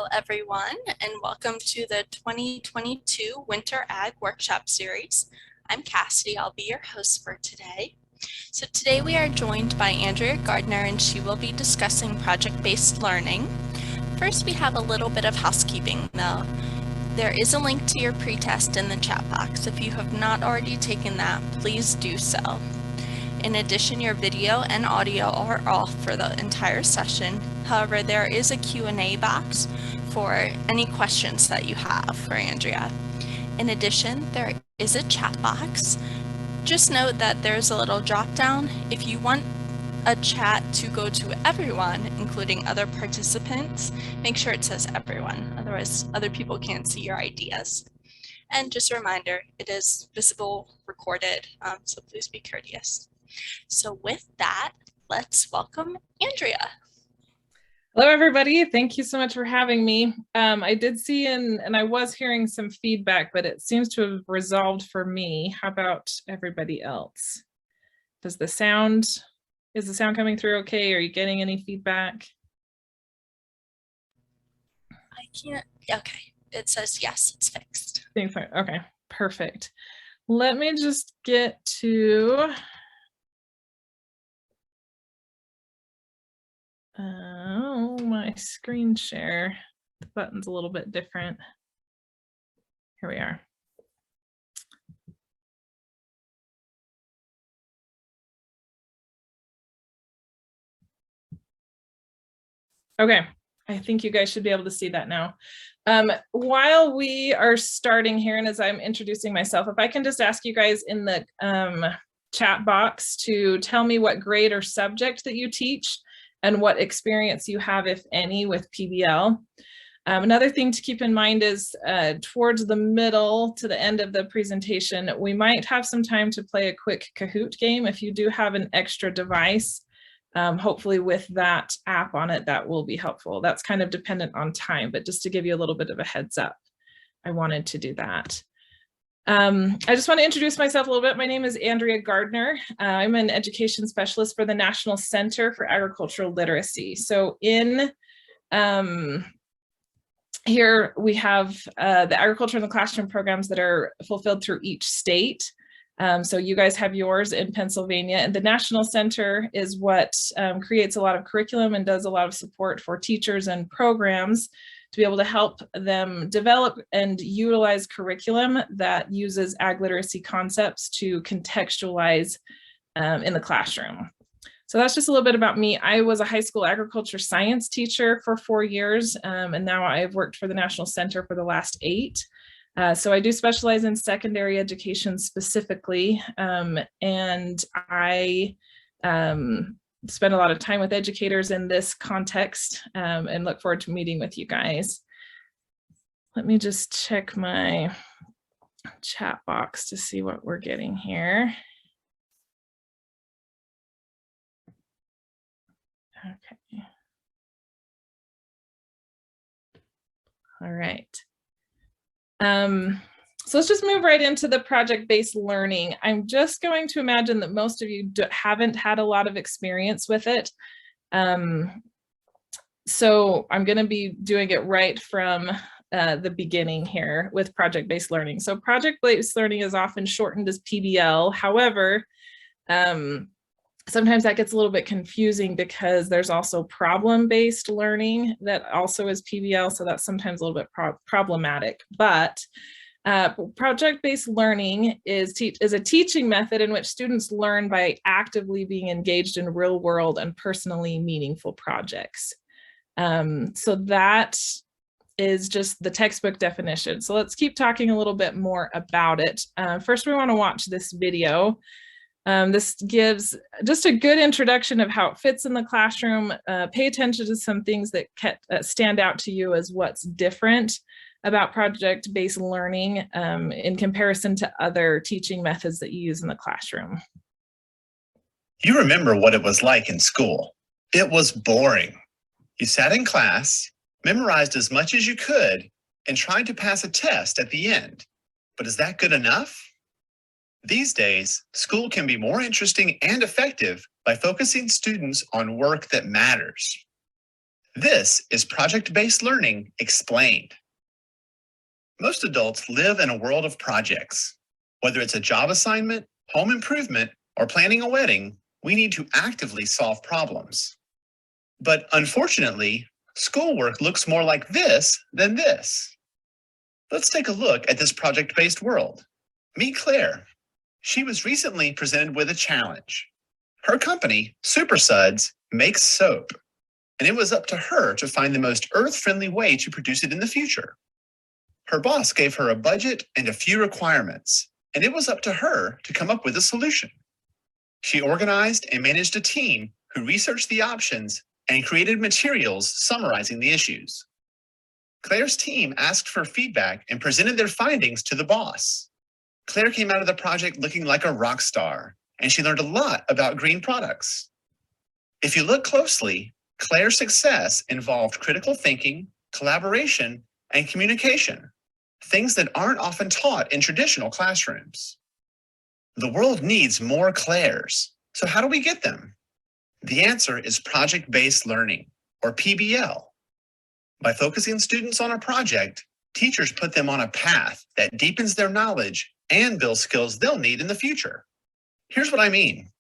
Hello, everyone, and welcome to the 2022 Winter Ag Workshop Series. I'm Cassidy. I'll be your host for today. So today we are joined by Andrea Gardner, and she will be discussing project-based learning. First, we have a little bit of housekeeping, though. There is a link to your pretest in the chat box. If you have not already taken that, please do so. In addition, your video and audio are off for the entire session. However, there is a Q&A box for any questions that you have for Andrea. In addition, there is a chat box. Just note that there's a little drop down. If you want a chat to go to everyone, including other participants, make sure it says everyone. Otherwise, other people can't see your ideas. And just a reminder, it is visible, recorded, so please be courteous. So with that, let's welcome Andrea. Hello, everybody. Thank you so much for having me. I did see and I was hearing some feedback, but it seems to have resolved for me. How about everybody else? Is the sound coming through okay? Are you getting any feedback? I can't, okay. It says yes, it's fixed. Okay, perfect. Let me just get to my screen share. The button's a little bit different. Here we are. Okay, I think you guys should be able to see that now. While we are starting here and as I'm introducing myself, if I can just ask you guys in the chat box to tell me what grade or subject that you teach and what experience you have, if any, with PBL. Another thing to keep in mind is towards the middle to the end of the presentation, we might have some time to play a quick Kahoot game. If you do have an extra device, hopefully with that app on it, that will be helpful. That's kind of dependent on time, but just to give you a little bit of a heads up, I wanted to do that. I just want to introduce myself a little bit. My name is Andrea Gardner. I'm an education specialist for the National Center for Agricultural Literacy. So in here we have the agriculture in the classroom programs that are fulfilled through each state. So you guys have yours in Pennsylvania, and the National Center is what creates a lot of curriculum and does a lot of support for teachers and programs to be able to help them develop and utilize curriculum that uses ag literacy concepts to contextualize in the classroom. So that's just a little bit about me. I was a high school agriculture science teacher for 4 years, and now I've worked for the National Center for the last 8. So I do specialize in secondary education specifically, and I spend a lot of time with educators in this context and look forward to meeting with you guys. Let me just check my chat box to see what we're getting here. Okay. All right. So let's just move right into the project-based learning. I'm just going to imagine that most of you haven't had a lot of experience with it. So I'm going to be doing it right from the beginning here with project-based learning. So project-based learning is often shortened as PBL. However, sometimes that gets a little bit confusing because there's also problem-based learning that also is PBL, so that's sometimes a little bit problematic. But project-based learning is a teaching method in which students learn by actively being engaged in real-world and personally meaningful projects. So that is just the textbook definition. So let's keep talking a little bit more about it. First, we want to watch this video. This gives just a good introduction of how it fits in the classroom. Pay attention to some things that stand out to you as what's different about project-based learning in comparison to other teaching methods that you use in the classroom. You remember what it was like in school. It was boring. You sat in class, memorized as much as you could, and tried to pass a test at the end. But is that good enough? These days, school can be more interesting and effective by focusing students on work that matters. This is project-based learning explained. Most adults live in a world of projects. Whether it's a job assignment, home improvement, or planning a wedding, we need to actively solve problems. But unfortunately, schoolwork looks more like this than this. Let's take a look at this project-based world. Meet Claire. She was recently presented with a challenge. Her company, Super Suds, makes soap, and it was up to her to find the most earth-friendly way to produce it in the future. Her boss gave her a budget and a few requirements, and it was up to her to come up with a solution. She organized and managed a team who researched the options and created materials summarizing the issues. Claire's team asked for feedback and presented their findings to the boss. Claire came out of the project looking like a rock star, and she learned a lot about green products. If you look closely, Claire's success involved critical thinking, collaboration, and communication, things that aren't often taught in traditional classrooms. The world needs more Claires, so how do we get them? The answer is project-based learning, or PBL. By focusing students on a project, teachers put them on a path that deepens their knowledge and builds skills they'll need in the future. Here's what I mean.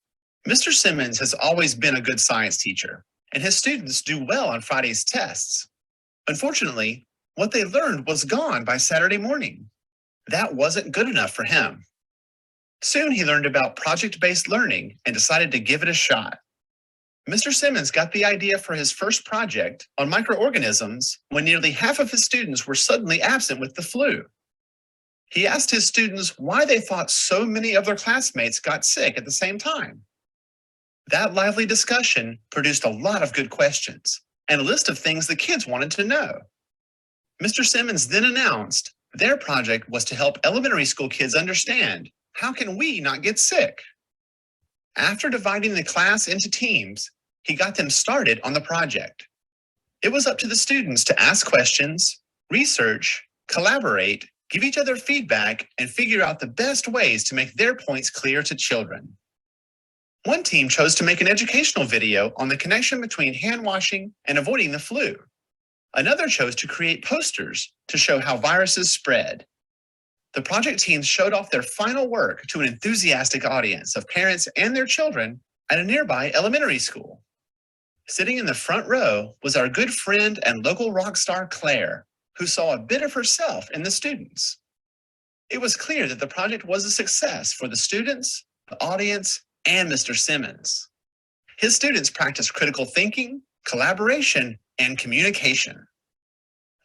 Mr. Simmons has always been a good science teacher, and his students do well on Friday's tests. Unfortunately, what they learned was gone by Saturday morning. That wasn't good enough for him. Soon he learned about project-based learning and decided to give it a shot. Mr. Simmons got the idea for his first project on microorganisms when nearly half of his students were suddenly absent with the flu. He asked his students why they thought so many of their classmates got sick at the same time. That lively discussion produced a lot of good questions and a list of things the kids wanted to know. Mr. Simmons then announced their project was to help elementary school kids understand, how can we not get sick? After dividing the class into teams, he got them started on the project. It was up to the students to ask questions, research, collaborate, give each other feedback, and figure out the best ways to make their points clear to children. One team chose to make an educational video on the connection between hand washing and avoiding the flu. Another chose to create posters to show how viruses spread. The project teams showed off their final work to an enthusiastic audience of parents and their children at a nearby elementary school. Sitting in the front row was our good friend and local rock star Claire, who saw a bit of herself in the students. It was clear that the project was a success for the students, the audience, and Mr. Simmons. His students practiced critical thinking, collaboration, and communication.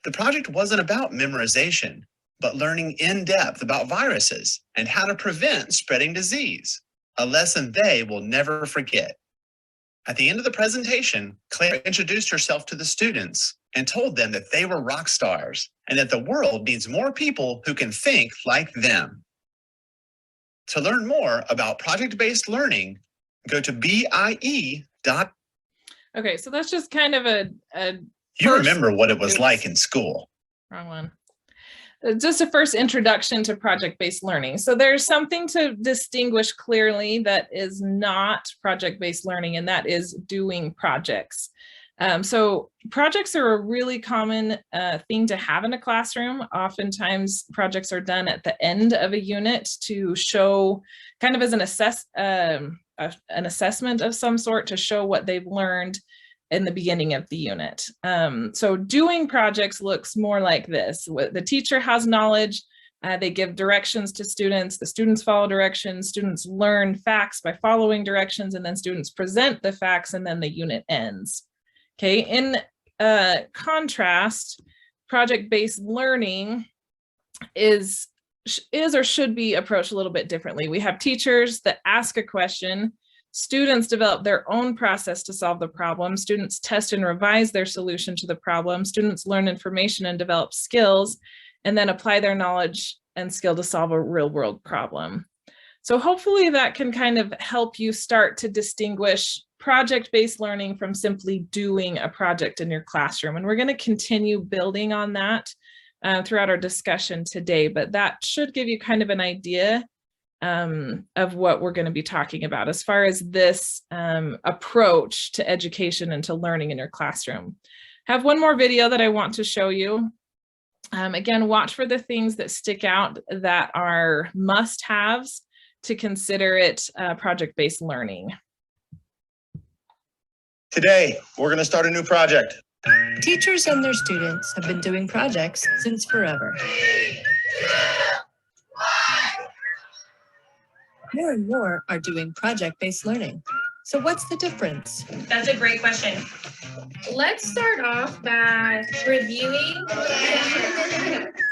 The project wasn't about memorization, but learning in depth about viruses and how to prevent spreading disease, a lesson they will never forget. At the end of the presentation, Claire introduced herself to the students and told them that they were rock stars and that the world needs more people who can think like them. To learn more about project-based learning, go to BIE.org. Okay, so that's just kind of a You remember what it was like in school. Wrong one. Just a first introduction to project-based learning. So there's something to distinguish clearly that is not project-based learning, and that is doing projects. So projects are a really common thing to have in a classroom. Oftentimes projects are done at the end of a unit to show kind of as an assessment of some sort to show what they've learned in the beginning of the unit. So doing projects looks more like this. The teacher has knowledge, they give directions to students, the students follow directions, students learn facts by following directions, and then students present the facts, and then the unit ends. Okay, in contrast, project-based learning is or should be approached a little bit differently. We have teachers that ask a question, students develop their own process to solve the problem, students test and revise their solution to the problem, students learn information and develop skills, and then apply their knowledge and skill to solve a real-world problem. So hopefully that can kind of help you start to distinguish project-based learning from simply doing a project in your classroom. And we're going to continue building on that throughout our discussion today, but that should give you kind of an idea of what we're going to be talking about as far as this approach to education and to learning in your classroom. Have one more video that I want to show you. Again, watch for the things that stick out that are must-haves to consider it project-based learning. Today, we're going to start a new project. Teachers and their students have been doing projects since forever. More and more are doing project-based learning. So what's the difference? That's a great question. Let's start off by reviewing.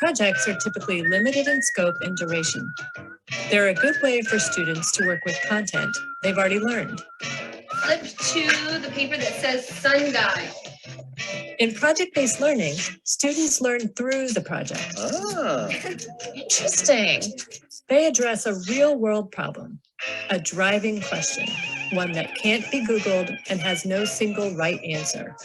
Projects are typically limited in scope and duration. They're a good way for students to work with content they've already learned. Flip to the paper that says sundial. In project-based learning, students learn through the project. Interesting. They address a real-world problem, a driving question, one that can't be Googled and has no single right answer.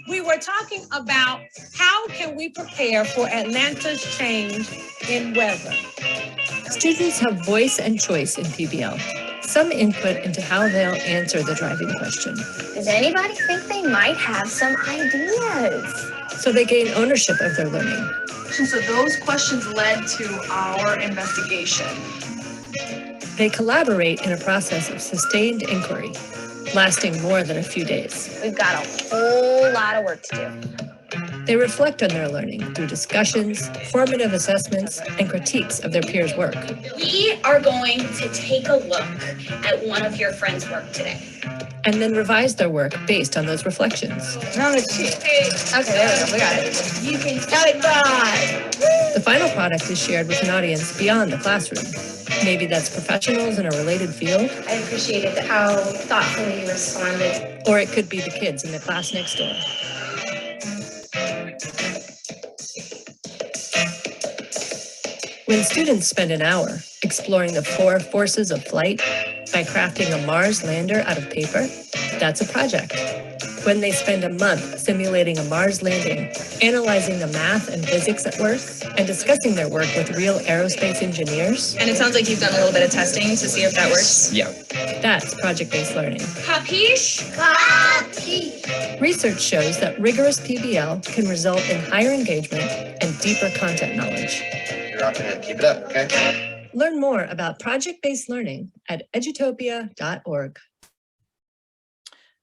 We were talking about how can we prepare for Atlanta's change in weather. Students have voice and choice in PBL, some input into how they'll answer the driving question. Does anybody think they might have some ideas? So they gain ownership of their learning. So those questions led to our investigation. They collaborate in a process of sustained inquiry, lasting more than a few days. We've got a whole lot of work to do. They reflect on their learning through discussions, formative assessments, and critiques of their peers' work. We are going to take a look at one of your friends' work today. And then revise their work based on those reflections. Okay, there we go. We got it. You can got it done. The final product is shared with an audience beyond the classroom. Maybe that's professionals in a related field. I appreciated how thoughtfully you responded. Or it could be the kids in the class next door. When students spend an hour exploring the 4 forces of flight by crafting a Mars lander out of paper, that's a project. When they spend a month simulating a Mars landing, analyzing the math and physics at work, and discussing their work with real aerospace engineers. And it sounds like you've done a little bit of testing to see if that works. Yeah. That's project-based learning. Capiche? Capiche. Research shows that rigorous PBL can result in higher engagement and deeper content knowledge. You're rocking it. Keep it up, okay? Learn more about project-based learning at edutopia.org.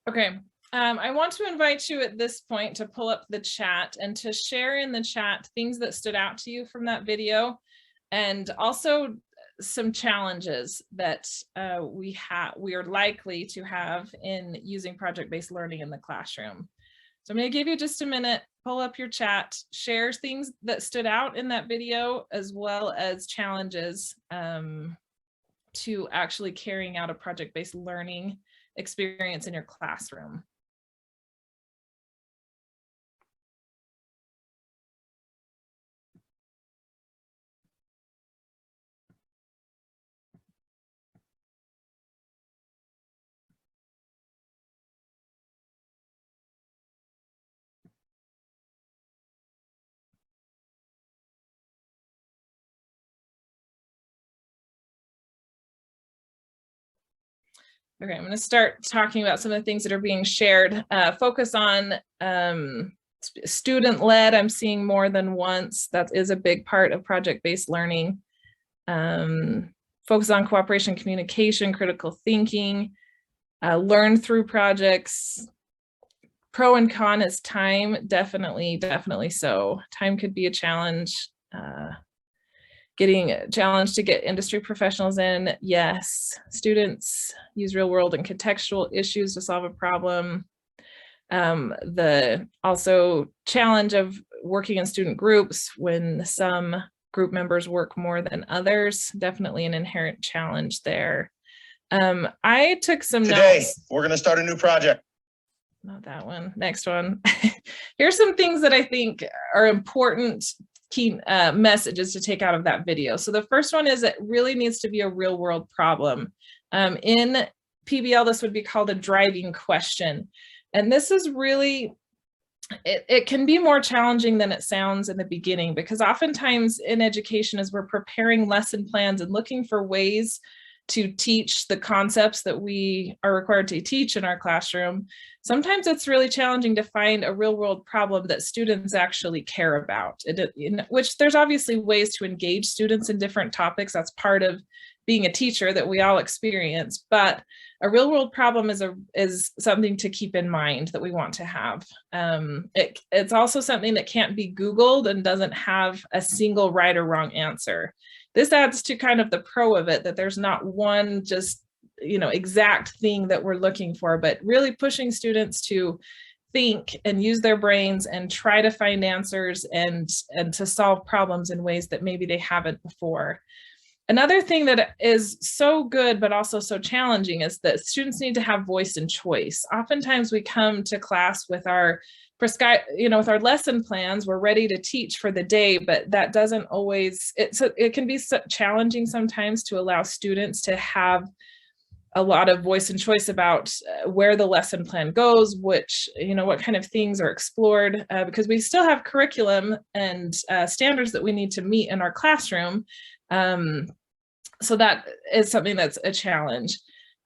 Okay, I want to invite you at this point to pull up the chat and to share in the chat things that stood out to you from that video, and also some challenges that we are likely to have in using project-based learning in the classroom. So I'm going to give you just a minute, pull up your chat, share things that stood out in that video, as well as challenges to actually carrying out a project-based learning experience in your classroom. Okay, I'm going to start talking about some of the things that are being shared. Focus on student-led. I'm seeing more than once. That is a big part of project-based learning. Focus on cooperation, communication, critical thinking, learn through projects. Pro and con is time, definitely so. Time could be a challenge. Getting challenged to get industry professionals in, yes. Students use real world and contextual issues to solve a problem. The also challenge of working in student groups when some group members work more than others, definitely an inherent challenge there. I took some notes. Today, we're going to start a new project. Not that one, next one. Here's some things that I think are important key messages to take out of that video. So the first one is it really needs to be a real world problem. In PBL, this would be called a driving question. And this is really, it can be more challenging than it sounds in the beginning, because oftentimes in education, as we're preparing lesson plans and looking for ways to teach the concepts that we are required to teach in our classroom, sometimes it's really challenging to find a real world problem that students actually care about, which there's obviously ways to engage students in different topics. That's part of being a teacher that we all experience, but a real world problem is something to keep in mind that we want to have. It's also something that can't be Googled and doesn't have a single right or wrong answer. This adds to kind of the pro of it, that there's not one just, exact thing that we're looking for, but really pushing students to think and use their brains and try to find answers and to solve problems in ways that maybe they haven't before. Another thing that is so good, but also so challenging, is that students need to have voice and choice. Oftentimes we come to class with our with our lesson plans, we're ready to teach for the day, but that doesn't always, it can be so challenging sometimes to allow students to have a lot of voice and choice about where the lesson plan goes, what kind of things are explored, because we still have curriculum and standards that we need to meet in our classroom. So that is something that's a challenge.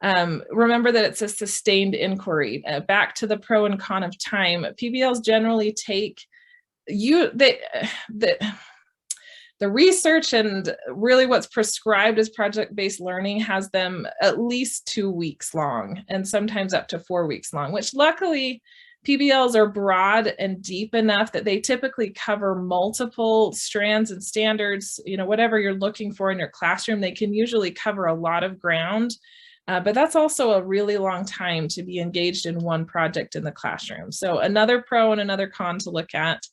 Remember that it's a sustained inquiry. Back to the pro and con of time, PBLs generally take the research and really what's prescribed as project-based learning has them at least 2 weeks long, and sometimes up to 4 weeks long, which luckily PBLs are broad and deep enough that they typically cover multiple strands and standards. Whatever you're looking for in your classroom, they can usually cover a lot of ground, but that's also a really long time to be engaged in one project in the classroom. So another pro and another con to look at.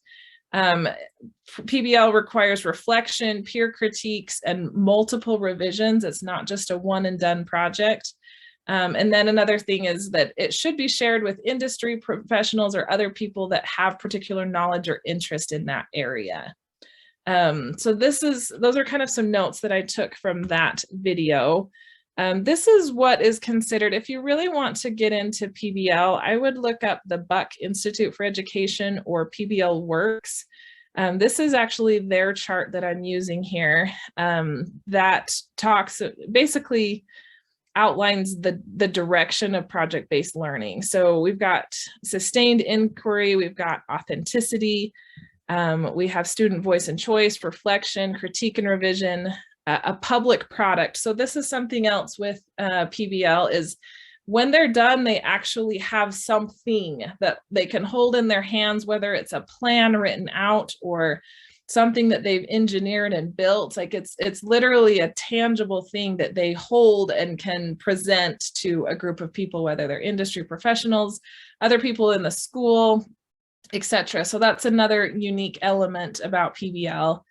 PBL requires reflection, peer critiques, and multiple revisions. It's not just a one and done project. And then another thing is that it should be shared with industry professionals or other people that have particular knowledge or interest in that area. So those are kind of some notes that I took from that video. This is what is considered, if you really want to get into PBL, I would look up the Buck Institute for Education or PBL Works. This is actually their chart that I'm using here, that basically outlines the direction of project-based learning. So we've got sustained inquiry, we've got authenticity, we have student voice and choice, reflection, critique and revision, a public product. So this is something else with PBL, is when they're done, they actually have something that they can hold in their hands, whether it's a plan written out or something that they've engineered and built. Like it's literally a tangible thing that they hold and can present to a group of people, whether they're industry professionals, other people in the school, etc. So that's another unique element about PBL.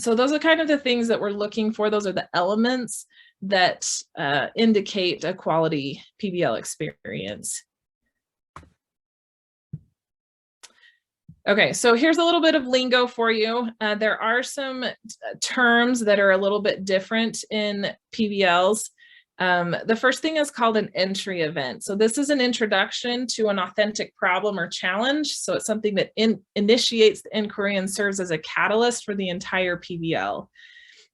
So those are kind of the things that we're looking for. Those are the elements that indicate a quality PBL experience. Okay, so here's a little bit of lingo for you. There are some terms that are a little bit different in PBLs. The first thing is called an entry event. So this is an introduction to an authentic problem or challenge. So it's something that initiates the inquiry and serves as a catalyst for the entire PBL.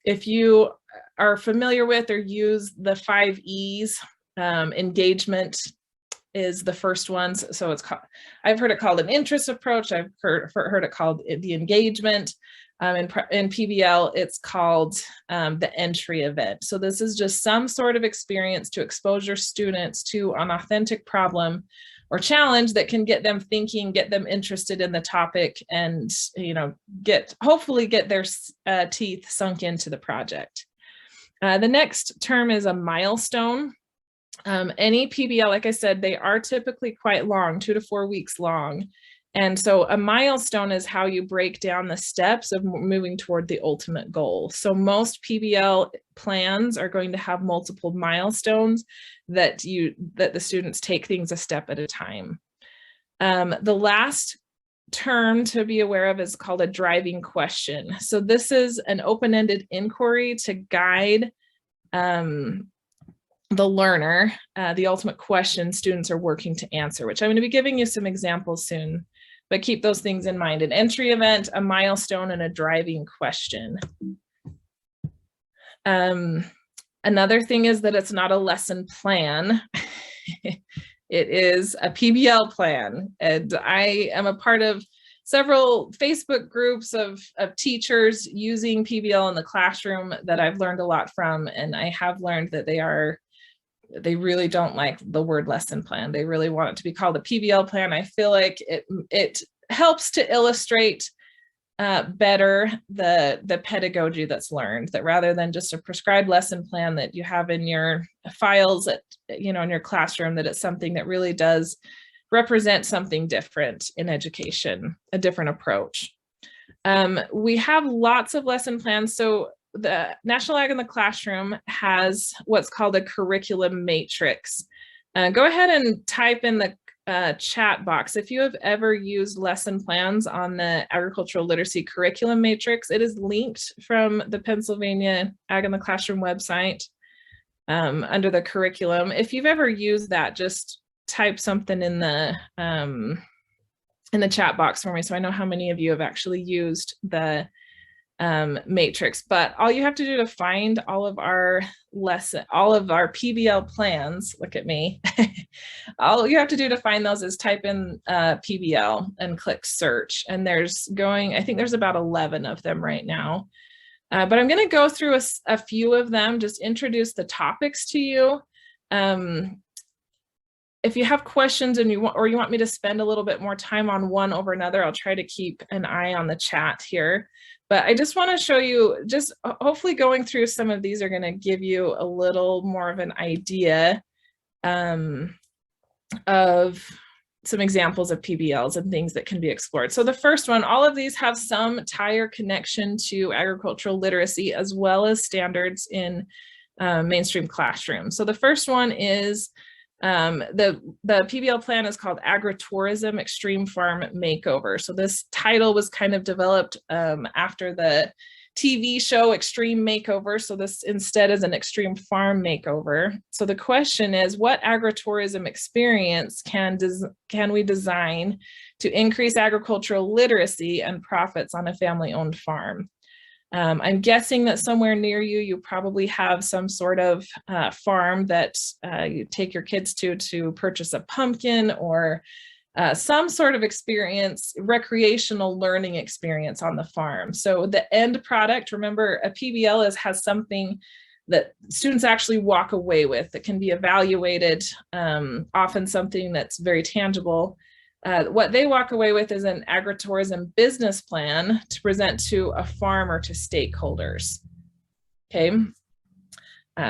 If you are familiar with or use the 5 E's, engagement is the first one. So it's called, I've heard it called an interest approach. I've heard it called the engagement. In PBL, it's called the entry event. So this is just some sort of experience to expose your students to an authentic problem or challenge that can get them thinking, get them interested in the topic, and hopefully get their teeth sunk into the project. The next term is a milestone. Any PBL, like I said, they are typically quite long, 2 to 4 weeks long. And so a milestone is how you break down the steps of moving toward the ultimate goal. So most PBL plans are going to have multiple milestones that the students take things a step at a time. The last term to be aware of is called a driving question. So this is an open-ended inquiry to guide the learner, the ultimate question students are working to answer, which I'm going to be giving you some examples soon, but keep those things in mind: an entry event, a milestone, and a driving question. Another thing is that it's not a lesson plan. It is a PBL plan. And I am a part of several Facebook groups of teachers using PBL in the classroom that I've learned a lot from. And I have learned that they really don't like the word lesson plan. They really want it to be called a PBL plan. I feel like it helps to illustrate better the pedagogy that's learned, that rather than just a prescribed lesson plan that you have in your files at, in your classroom, that it's something that really does represent something different in education, a different approach. We have lots of lesson plans. So the National Ag in the Classroom has what's called a curriculum matrix. Go ahead and type in the chat box if you have ever used lesson plans on the agricultural literacy curriculum matrix. It is linked from the Pennsylvania Ag in the Classroom website under the curriculum. If you've ever used that, just type something in the chat box for me so I know how many of you have actually used the matrix. But all you have to do to find all of our PBL plans, look at me, all you have to do to find those is type in PBL and click search. And I think there's about 11 of them right now. But I'm going to go through a few of them, just introduce the topics to you. If you have questions and you want me to spend a little bit more time on one over another, I'll try to keep an eye on the chat here. But I just want to show you, just hopefully going through some of these are going to give you a little more of an idea of some examples of PBLs and things that can be explored. So the first one, all of these have some tie or connection to agricultural literacy as well as standards in mainstream classrooms. So the first one is the PBL plan is called Agritourism Extreme Farm Makeover. So this title was kind of developed after the TV show Extreme Makeover. So this instead is an extreme farm makeover. So the question is, what agritourism experience can we design to increase agricultural literacy and profits on a family-owned farm? I'm guessing that somewhere near you, you probably have some sort of farm that you take your kids to purchase a pumpkin or some sort of experience, recreational learning experience on the farm. So the end product, remember, a PBL has something that students actually walk away with that can be evaluated, often something that's very tangible. What they walk away with is an agritourism business plan to present to a farm or to stakeholders. Okay,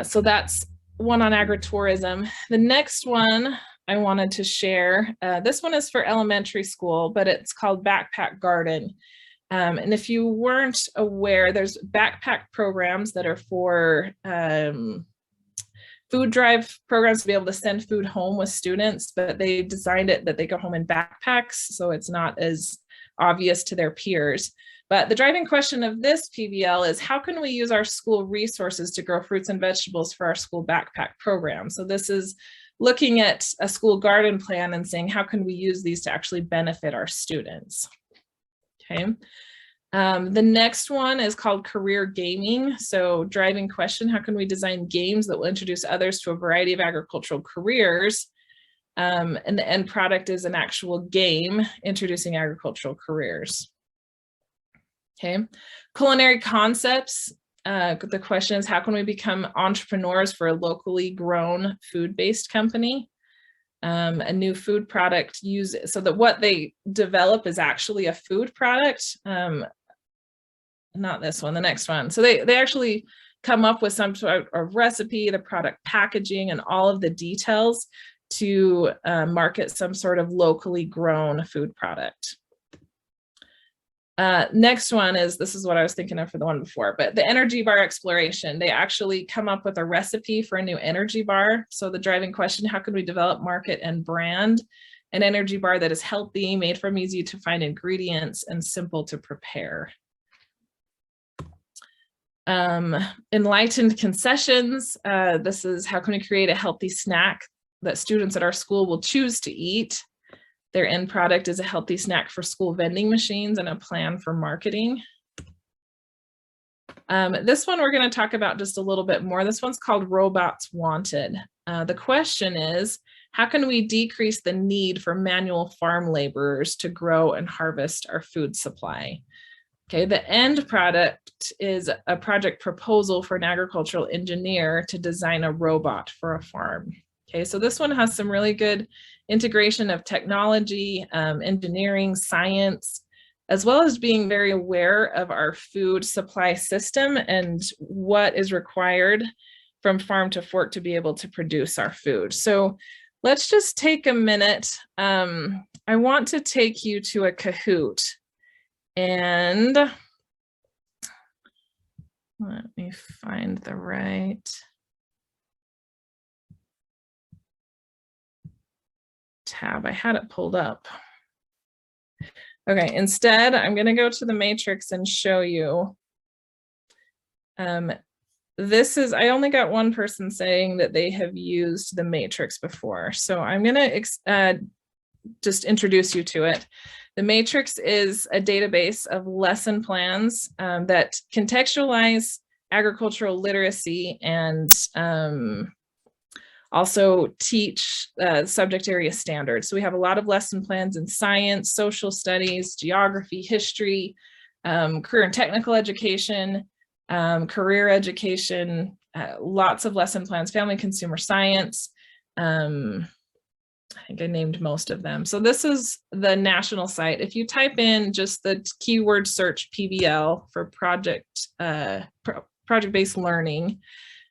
so that's one on agritourism. The next one I wanted to share, this one is for elementary school, but it's called Backpack Garden. And if you weren't aware, there's backpack programs that are for food drive programs to be able to send food home with students, but they designed it that they go home in backpacks, so it's not as obvious to their peers. But the driving question of this PBL is, how can we use our school resources to grow fruits and vegetables for our school backpack program? So this is looking at a school garden plan and saying, how can we use these to actually benefit our students? Okay. The next one is called Career Gaming. So driving question, how can we design games that will introduce others to a variety of agricultural careers? And the end product is an actual game introducing agricultural careers. Okay, culinary concepts. The question is, how can we become entrepreneurs for a locally grown food-based company? A new food product so that what they develop is actually a food product. Not this one, the next one. So they actually come up with some sort of recipe, the product packaging, and all of the details to market some sort of locally grown food product. Next one is, this is what I was thinking of for the one before, but the energy bar exploration. They actually come up with a recipe for a new energy bar. So the driving question, how can we develop, market, and brand an energy bar that is healthy, made from easy to find ingredients, and simple to prepare? Enlightened concessions. This is, how can we create a healthy snack that students at our school will choose to eat? Their end product is a healthy snack for school vending machines and a plan for marketing. This one we're going to talk about just a little bit more. This one's called Robots Wanted. The question is, how can we decrease the need for manual farm laborers to grow and harvest our food supply? Okay, the end product is a project proposal for an agricultural engineer to design a robot for a farm. Okay, so this one has some really good integration of technology, engineering, science, as well as being very aware of our food supply system and what is required from farm to fork to be able to produce our food. So let's just take a minute. I want to take you to a Kahoot. And let me find the right tab. I had it pulled up. Okay, instead, I'm going to go to the matrix and show you. This is, I only got one person saying that they have used the matrix before. So I'm going to just introduce you to it. The matrix is a database of lesson plans that contextualize agricultural literacy and also teach subject area standards. So we have a lot of lesson plans in science, social studies, geography, history, career and technical education, career education, lots of lesson plans, family consumer science. I think I named most of them. So this is the national site. If you type in just the keyword search PBL for project-based learning,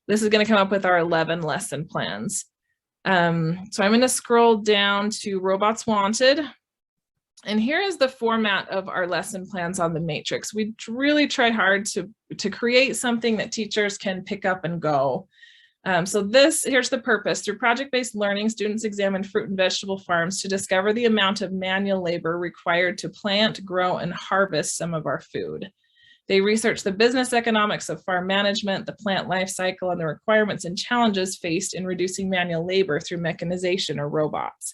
this is going to come up with our 11 lesson plans. So I'm going to scroll down to Robots Wanted. And here is the format of our lesson plans on the matrix. We really try hard to create something that teachers can pick up and go. So here's the purpose. Through project-based learning, students examine fruit and vegetable farms to discover the amount of manual labor required to plant, grow, and harvest some of our food. They research the business economics of farm management, the plant life cycle, and the requirements and challenges faced in reducing manual labor through mechanization or robots.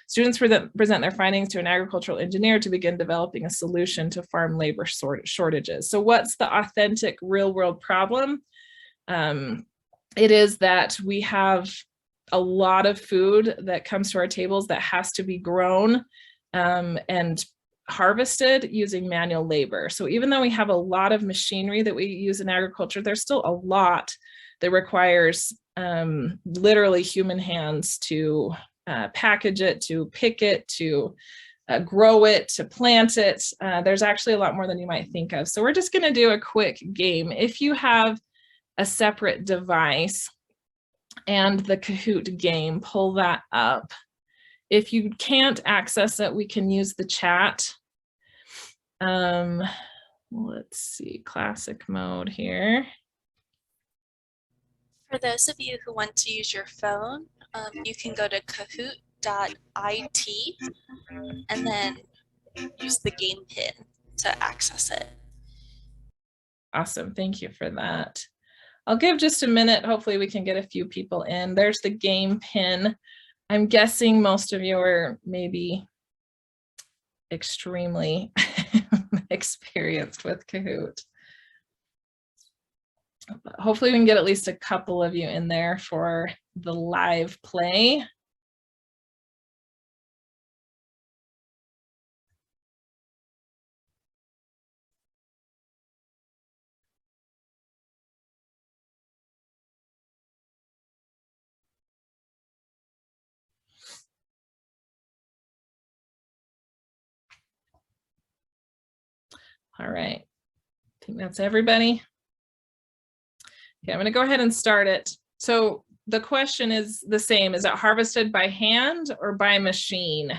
Students present their findings to an agricultural engineer to begin developing a solution to farm labor shortages. So what's the authentic real-world problem? It is that we have a lot of food that comes to our tables that has to be grown and harvested using manual labor. So even though we have a lot of machinery that we use in agriculture, there's still a lot that requires literally human hands to package it, to pick it, to grow it, to plant it. There's actually a lot more than you might think of. So we're just going to do a quick game. If you have a separate device and the Kahoot game, pull that up. If you can't access it, we can use the chat. Let's see, classic mode here. For those of you who want to use your phone, you can go to kahoot.it and then use the game pin to access it. Awesome, thank you for that. I'll give just a minute. Hopefully we can get a few people in. There's the game pin. I'm guessing most of you are maybe extremely experienced with Kahoot. But hopefully we can get at least a couple of you in there for the live play. All right, I think that's everybody. Okay, I'm going to go ahead and start it. So the question is the same. Is it harvested by hand or by machine?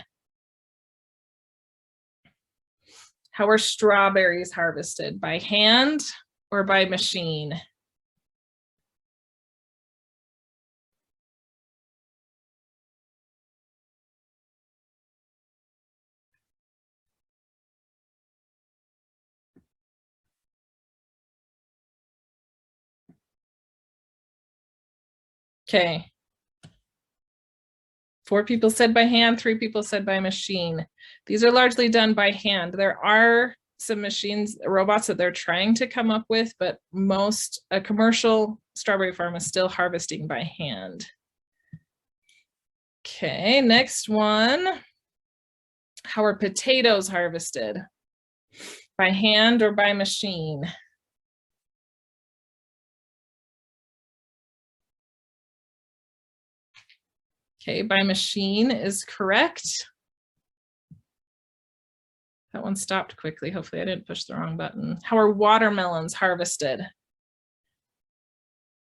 How are strawberries harvested? By hand or by machine? Okay. 4 people said by hand, 3 people said by machine. These are largely done by hand. There are some machines, robots that they're trying to come up with, but a commercial strawberry farm is still harvesting by hand. Okay, next one. How are potatoes harvested? By hand or by machine? Okay, by machine is correct. That one stopped quickly. Hopefully I didn't push the wrong button. How are watermelons harvested?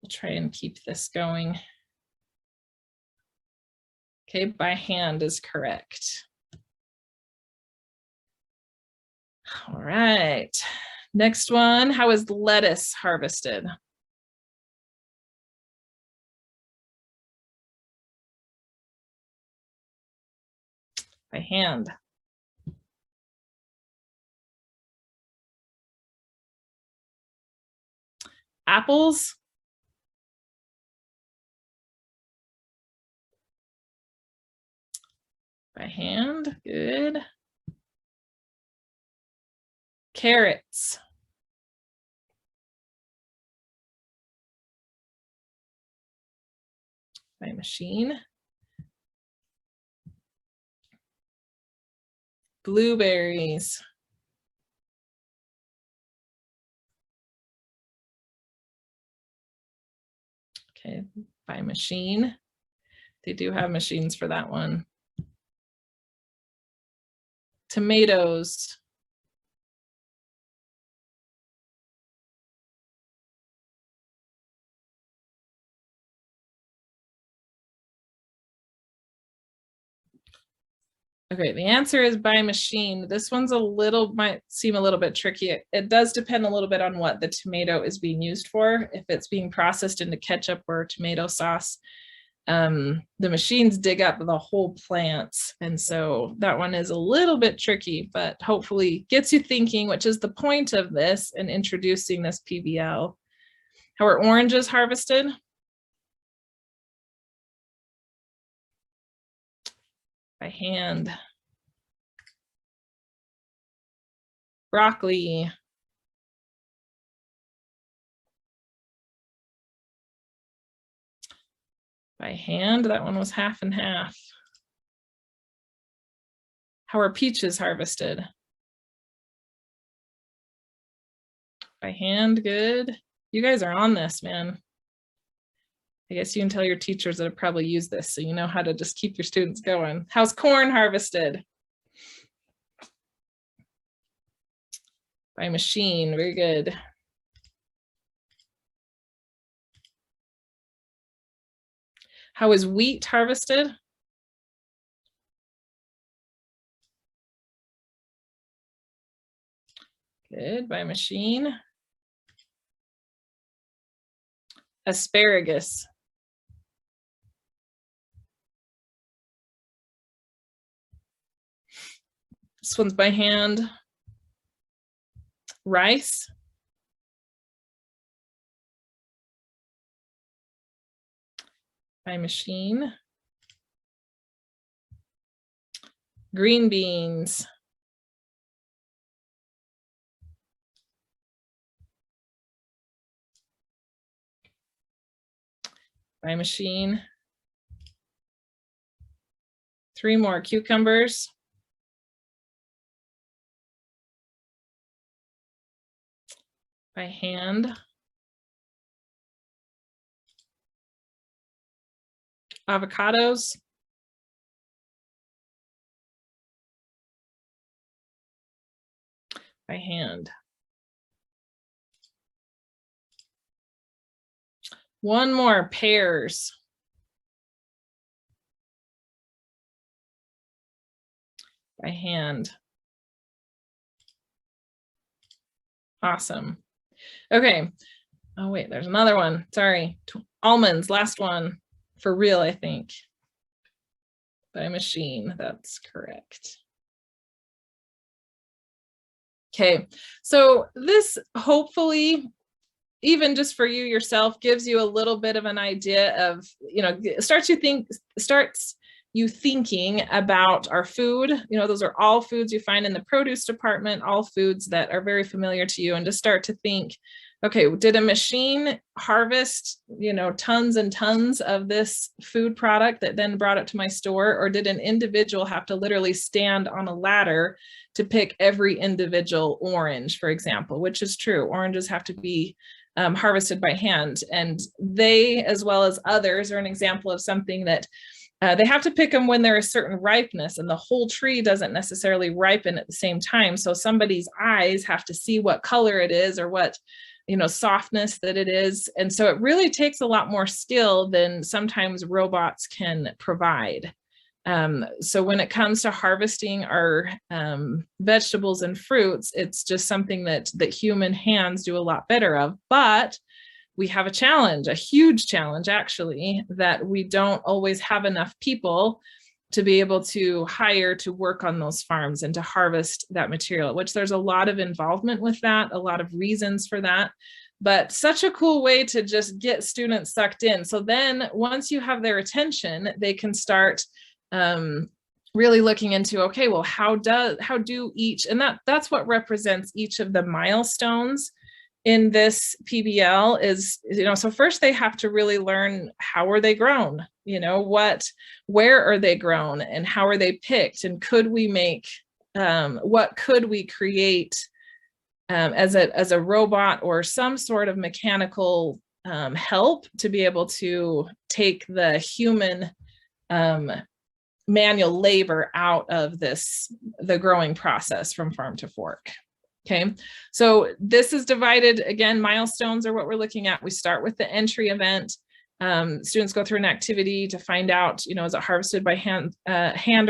We'll try and keep this going. Okay, by hand is correct. All right, next one. How is lettuce harvested? By hand. Apples? By hand, good. Carrots? By machine. Blueberries? Okay, by machine. They do have machines for that one. Tomatoes? Okay, the answer is by machine. This one's might seem a little bit tricky. It does depend a little bit on what the tomato is being used for. If it's being processed into ketchup or tomato sauce, the machines dig up the whole plants. And so that one is a little bit tricky, but hopefully gets you thinking, which is the point of this and introducing this PBL. How are oranges harvested? By hand. Broccoli. By hand, that one was half and half. How are peaches harvested? By hand, good. You guys are on this, man. I guess you can tell your teachers that have probably used this, so you know how to just keep your students going. How's corn harvested? By machine, very good. How is wheat harvested? Good, by machine. Asparagus. This one's by hand. Rice. By machine. Green beans. By machine. 3 more. Cucumbers. By hand. Avocados. By hand. 1 more. Pears. By hand. Awesome. Okay. Oh, wait, there's another one. Sorry. Almonds, last one. For real, I think. By machine, that's correct. Okay, so this hopefully, even just for you yourself, gives you a little bit of an idea of, starts you thinking about our food. You know, those are all foods you find in the produce department, all foods that are very familiar to you, and to start to think, okay, did a machine harvest, you know, tons and tons of this food product that then brought it to my store, or did an individual have to literally stand on a ladder to pick every individual orange, for example, which is true. Oranges have to be harvested by hand, and they, as well as others, are an example of something that they have to pick them when they're a certain ripeness, and the whole tree doesn't necessarily ripen at the same time. So somebody's eyes have to see what color it is or what, you know, softness that it is. And so it really takes a lot more skill than sometimes robots can provide. So when it comes to harvesting our vegetables and fruits, it's just something that human hands do a lot better of. But we have a challenge, a huge challenge actually, that we don't always have enough people to be able to hire to work on those farms and to harvest that material, which there's a lot of involvement with that, a lot of reasons for that, but such a cool way to just get students sucked in. So then once you have their attention, they can start really looking into, okay, well, how do each, and that's what represents each of the milestones in this PBL is, you know, so first they have to really learn, how are they grown? You know, where are they grown and how are they picked? And could we make, what could we create as a robot or some sort of mechanical help to be able to take the human manual labor out of the growing process from farm to fork. Okay, so this is divided, again, milestones are what we're looking at. We start with the entry event. Students go through an activity to find out, you know, is it harvested by hand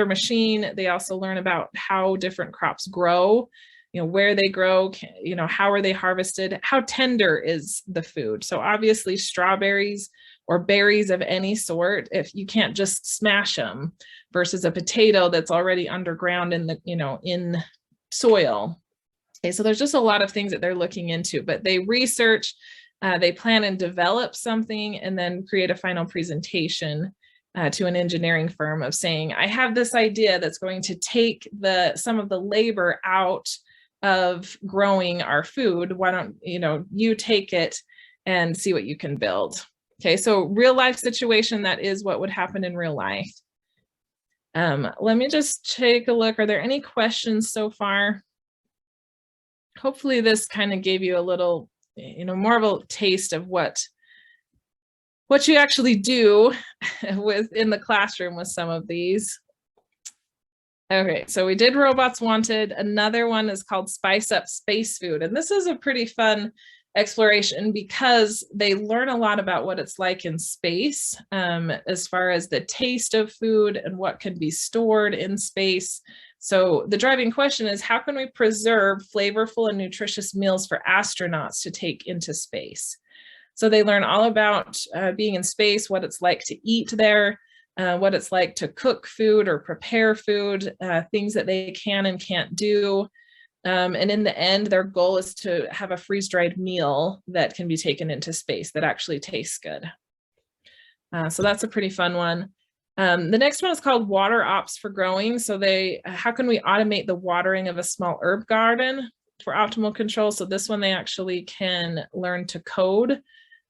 or machine? They also learn about how different crops grow, you know, where they grow, you know, how are they harvested? How tender is the food? So obviously strawberries or berries of any sort, if you can't just smash them, versus a potato that's already underground in the, you know, in soil. Okay, so there's just a lot of things that they're looking into, but they research, they plan and develop something, and then create a final presentation to an engineering firm of saying, I have this idea that's going to take some of the labor out of growing our food. Why don't, you know, you take it and see what you can build. Okay, so real life situation, that is what would happen in real life. Let me just take a look. Are there any questions so far? Hopefully this kind of gave you a little, you know, more of a taste of what you actually do in the classroom with some of these. Okay, so we did Robots Wanted. Another one is called Spice Up Space Food. And this is a pretty fun exploration because they learn a lot about what it's like in space, as far as the taste of food and what can be stored in space. So the driving question is, how can we preserve flavorful and nutritious meals for astronauts to take into space? So they learn all about being in space, what it's like to eat there, what it's like to cook food or prepare food, things that they can and can't do. And in the end, their goal is to have a freeze-dried meal that can be taken into space that actually tastes good. So that's a pretty fun one. The next one is called Water Ops for Growing. So how can we automate the watering of a small herb garden for optimal control? So this one, they actually can learn to code,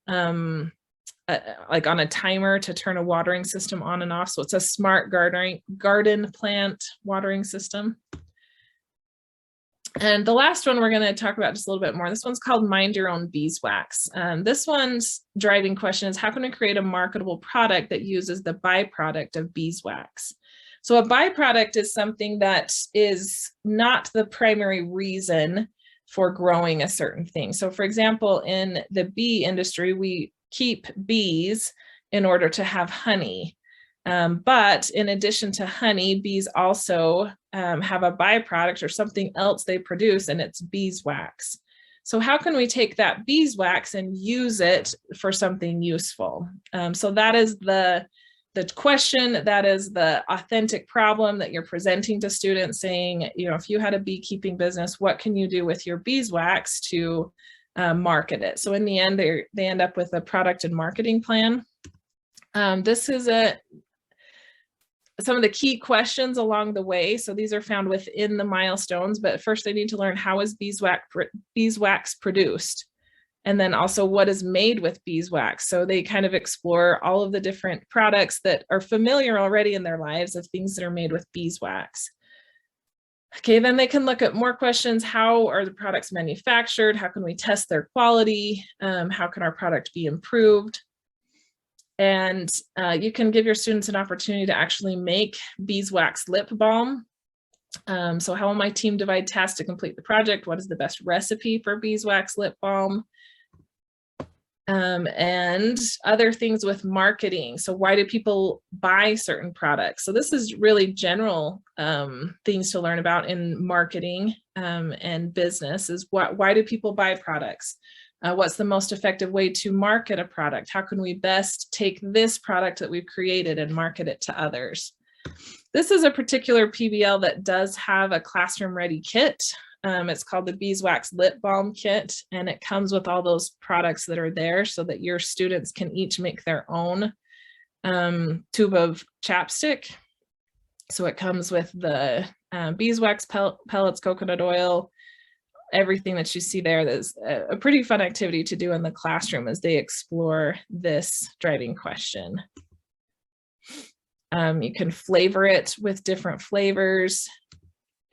like on a timer to turn a watering system on and off. So it's a smart garden plant watering system. And the last one we're going to talk about just a little bit more. This one's called Mind Your Own Beeswax. This one's driving question is, how can we create a marketable product that uses the byproduct of beeswax? So a byproduct is something that is not the primary reason for growing a certain thing. So for example, in the bee industry, we keep bees in order to have honey. But in addition to honey, bees also have a byproduct or something else they produce, and it's beeswax. So how can we take that beeswax and use it for something useful? So that is the question, that is the authentic problem that you're presenting to students, saying, you know, if you had a beekeeping business, what can you do with your beeswax to market it? So in the end, they end up with a product and marketing plan. This is some of the key questions along the way. So these are found within the milestones, but first they need to learn, how is beeswax produced? And then also, what is made with beeswax? So they kind of explore all of the different products that are familiar already in their lives of things that are made with beeswax. Okay, then they can look at more questions. How are the products manufactured? How can we test their quality? How can our product be improved? And you can give your students an opportunity to actually make beeswax lip balm. So how will my team divide tasks to complete the project? What is the best recipe for beeswax lip balm? And other things with marketing. So why do people buy certain products? So this is really general things to learn about in marketing and business is why do people buy products? What's the most effective way to market a product? How can we best take this product that we've created and market it to others? This is a particular PBL that does have a classroom ready kit. It's called the Beeswax Lip Balm Kit, and it comes with all those products that are there so that your students can each make their own tube of chapstick. So it comes with the beeswax pellets, coconut oil, everything that you see there. That's a pretty fun activity to do in the classroom as they explore this driving question. You can flavor it with different flavors.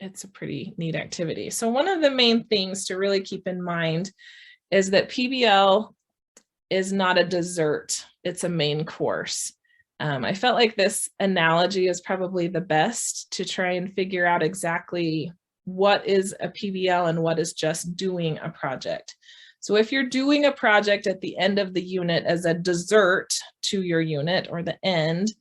It's a pretty neat activity. So one of the main things to really keep in mind is that PBL is not a dessert, it's a main course. I felt like this analogy is probably the best to try and figure out exactly what is a PBL and what is just doing a project. So if you're doing a project at the end of the unit as a dessert to your unit or the end,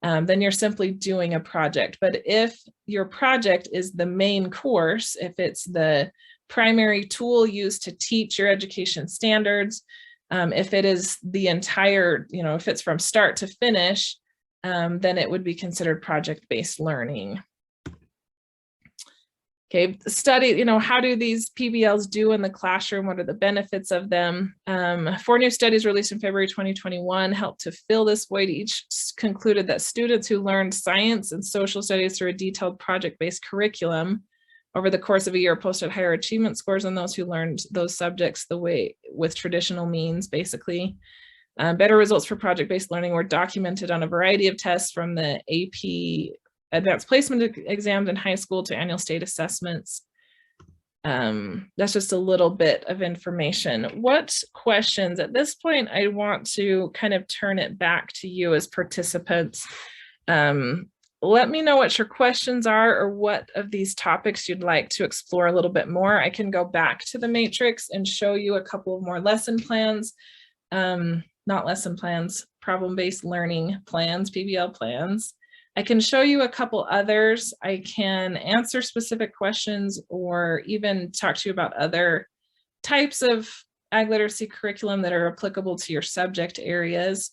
then you're simply doing a project. But if your project is the main course, if it's the primary tool used to teach your education standards, if it is the entire, if it's from start to finish, then it would be considered project-based learning. Okay, study, how do these PBLs do in the classroom? What are the benefits of them? 4 new studies released in February 2021 helped to fill this void. Each concluded that students who learned science and social studies through a detailed project-based curriculum over the course of a year posted higher achievement scores than those who learned those subjects the way with traditional means, basically. Better results for project-based learning were documented on a variety of tests from the AP advanced placement exams in high school to annual state assessments. That's just a little bit of information. What questions at this point? I want to kind of turn it back to you as participants. Let me know what your questions are or what of these topics you'd like to explore a little bit more. I can go back to the matrix and show you a couple of more lesson plans, not lesson plans, problem-based learning plans, PBL plans. I can show you a couple others. I can answer specific questions or even talk to you about other types of ag literacy curriculum that are applicable to your subject areas.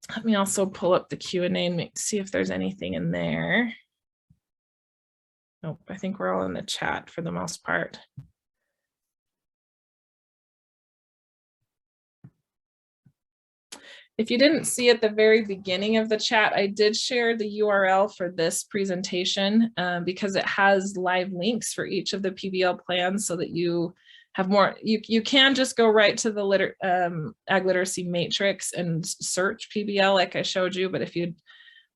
Let me also pull up the Q&A and see if there's anything in there. Nope, I think we're all in the chat for the most part. If you didn't see at the very beginning of the chat, I did share the URL for this presentation because it has live links for each of the PBL plans so that you have more, you can just go right to the ag literacy matrix and search PBL like I showed you, but if you'd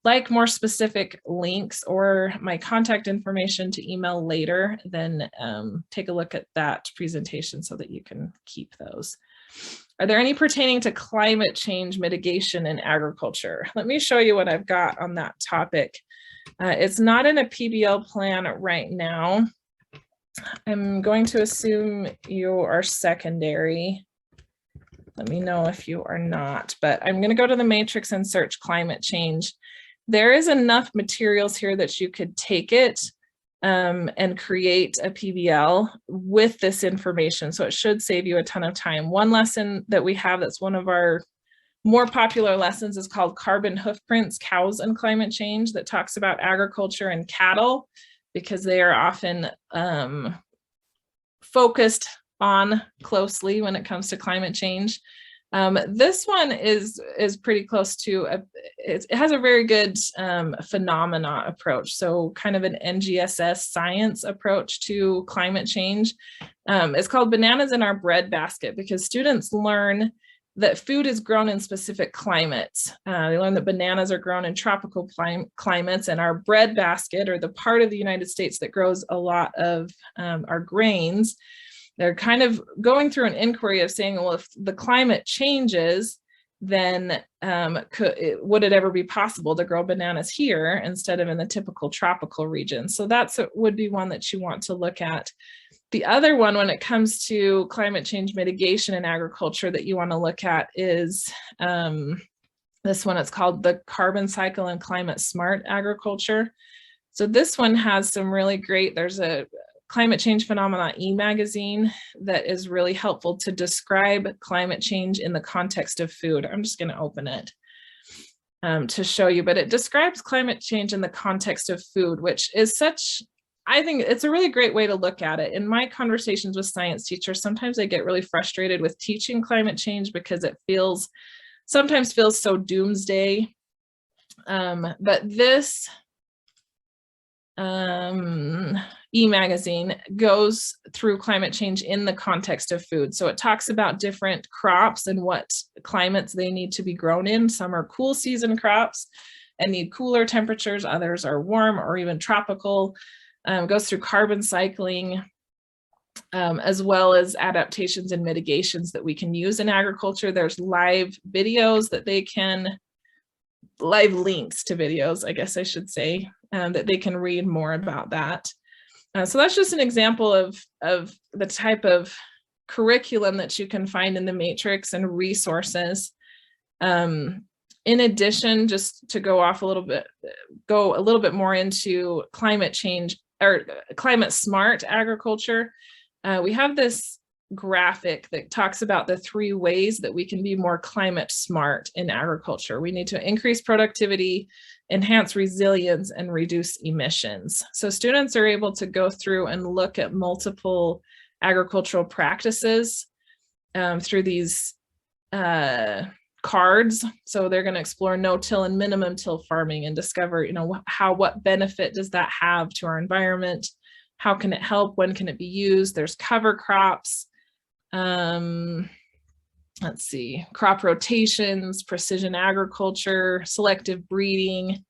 like more specific links or my contact information to email later, then take a look at that presentation so that you can keep those. Are there any pertaining to climate change mitigation in agriculture? Let me show you what I've got on that topic. It's not in a PBL plan right now. I'm going to assume you are secondary. Let me know if you are not, but I'm going to go to the matrix and search climate change. There is enough materials here that you could take it and create a PBL with this information. So it should save you a ton of time. One lesson that we have that's one of our more popular lessons is called Carbon Hoofprints, Cows and Climate Change, that talks about agriculture and cattle because they are often focused on closely when it comes to climate change. This one is pretty close to, it has a very good phenomena approach. So kind of an NGSS science approach to climate change. It's called Bananas in Our Bread Basket, because students learn that food is grown in specific climates. They learn that bananas are grown in tropical climates, and our bread basket, or the part of the United States that grows a lot of our grains, they're kind of going through an inquiry of saying, well, if the climate changes, then would it ever be possible to grow bananas here instead of in the typical tropical region? So that's would be one that you want to look at. The other one, when it comes to climate change mitigation in agriculture, that you want to look at is this one. It's called the Carbon Cycle and Climate Smart Agriculture. So this one has some really great, there's a Climate Change Phenomena e-magazine that is really helpful to describe climate change in the context of food. I'm just going to open it to show you, but it describes climate change in the context of food, which is such, I think it's a really great way to look at it. In my conversations with science teachers, sometimes I get really frustrated with teaching climate change because it sometimes feels so doomsday. But this e-magazine goes through climate change in the context of food. So it talks about different crops and what climates they need to be grown in. Some are cool season crops and need cooler temperatures. Others are warm or even tropical. Goes through carbon cycling, as well as adaptations and mitigations that we can use in agriculture. There's live videos that they can, live links to videos, I guess I should say, that they can read more about that. So that's just an example of the type of curriculum that you can find in the matrix and resources. In addition, just to go a little bit more into climate change or climate smart agriculture, we have this graphic that talks about the 3 ways that we can be more climate smart in agriculture. We need to increase productivity, enhance resilience, and reduce emissions. So students are able to go through and look at multiple agricultural practices through these cards. So they're going to explore no-till and minimum till farming and discover, what benefit does that have to our environment? How can it help? When can it be used? There's cover crops. Let's see, crop rotations, precision agriculture, selective breeding,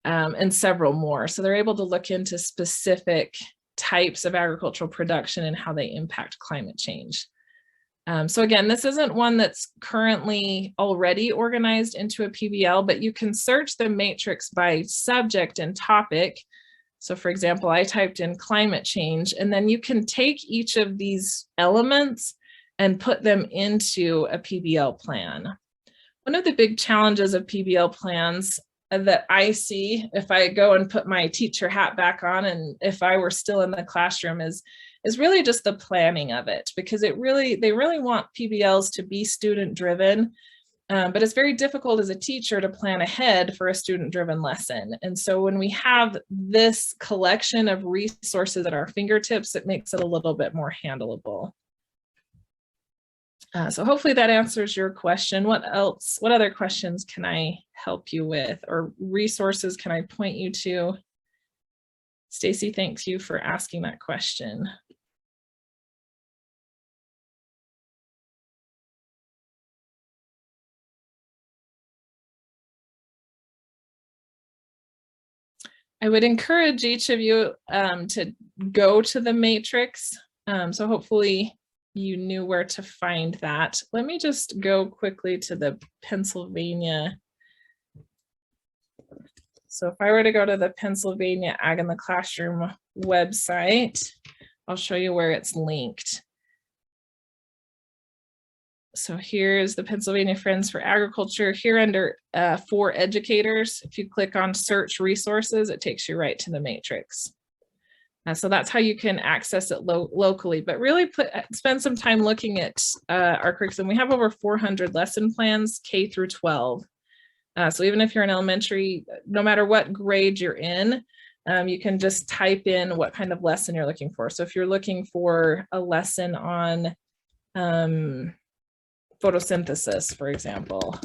and several more. So they're able to look into specific types of agricultural production and how they impact climate change. So again, this isn't one that's currently already organized into a PBL, but you can search the matrix by subject and topic. So for example, I typed in climate change, and then you can take each of these elements and put them into a PBL plan. One of the big challenges of PBL plans that I see if I go and put my teacher hat back on, and if I were still in the classroom, is really just the planning of it, because they really want PBLs to be student driven. But it's very difficult as a teacher to plan ahead for a student-driven lesson. And so when we have this collection of resources at our fingertips, it makes it a little bit more handleable. So hopefully that answers your question. What other questions can I help you with, or resources can I point you to? Stacy, thanks you for asking that question. I would encourage each of you to go to the matrix. So hopefully you knew where to find that. Let me just go quickly to the Pennsylvania. So if I were to go to the Pennsylvania Ag in the Classroom website, I'll show you where it's linked. So here's the Pennsylvania Friends for Agriculture. Here under for educators, if you click on search resources, it takes you right to the matrix. So that's how you can access it locally, but really spend some time looking at our curriculum. We have over 400 lesson plans, K through 12. So even if you're in elementary, no matter what grade you're in, you can just type in what kind of lesson you're looking for. So if you're looking for a lesson on photosynthesis, for example.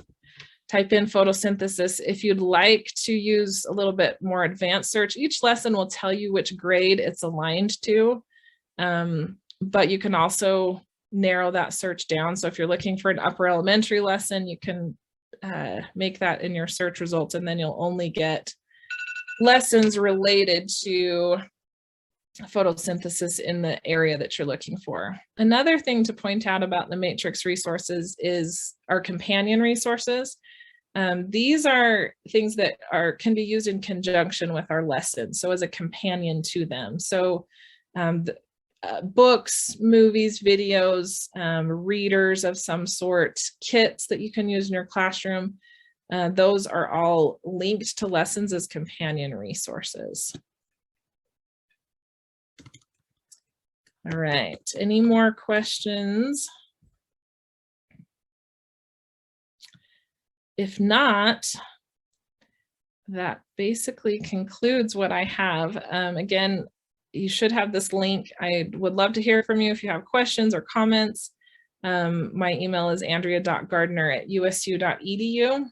Type in photosynthesis. If you'd like to use a little bit more advanced search, each lesson will tell you which grade it's aligned to, but you can also narrow that search down. So if you're looking for an upper elementary lesson, you can make that in your search results, and then you'll only get lessons related to photosynthesis in the area that you're looking for. Another thing to point out about the matrix resources is our companion resources. These are things that can be used in conjunction with our lessons, so as a companion to them. So books, movies, videos, readers of some sort, kits that you can use in your classroom, those are all linked to lessons as companion resources. All right, any more questions? If not, that basically concludes what I have. Again, you should have this link. I would love to hear from you if you have questions or comments. My email is andrea.gardner@usu.edu.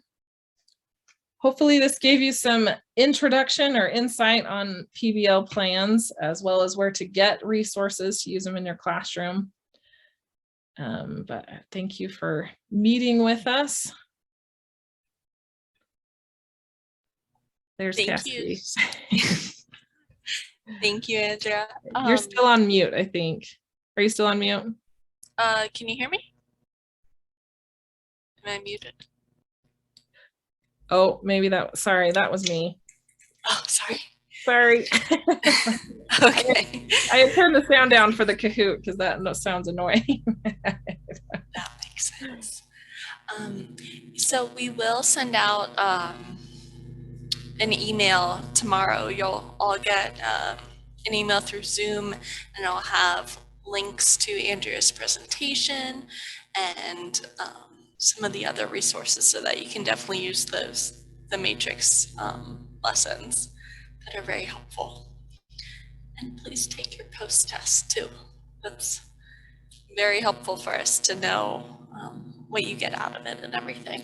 Hopefully this gave you some introduction or insight on PBL plans, as well as where to get resources to use them in your classroom. But thank you for meeting with us. There's Cassidy. Thank you, Andrea. You're still on mute, I think. Are you still on mute? Can you hear me? Am I muted? Oh, maybe sorry, that was me. Oh, sorry. Sorry. Okay. I had turned the sound down for the Kahoot because that sounds annoying. That makes sense. So we will send out an email tomorrow. You'll all get an email through Zoom, and it'll have links to Andrea's presentation and some of the other resources, so that you can definitely use the matrix lessons that are very helpful. And please take your post test too. That's very helpful for us to know what you get out of it and everything.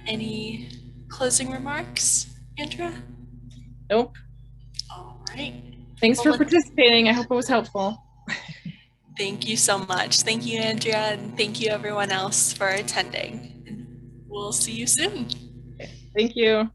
Any closing remarks, Andrea? Nope. All right. Thanks for participating. I hope it was helpful. Thank you so much. Thank you, Andrea, and thank you everyone else for attending. We'll see you soon. Thank you.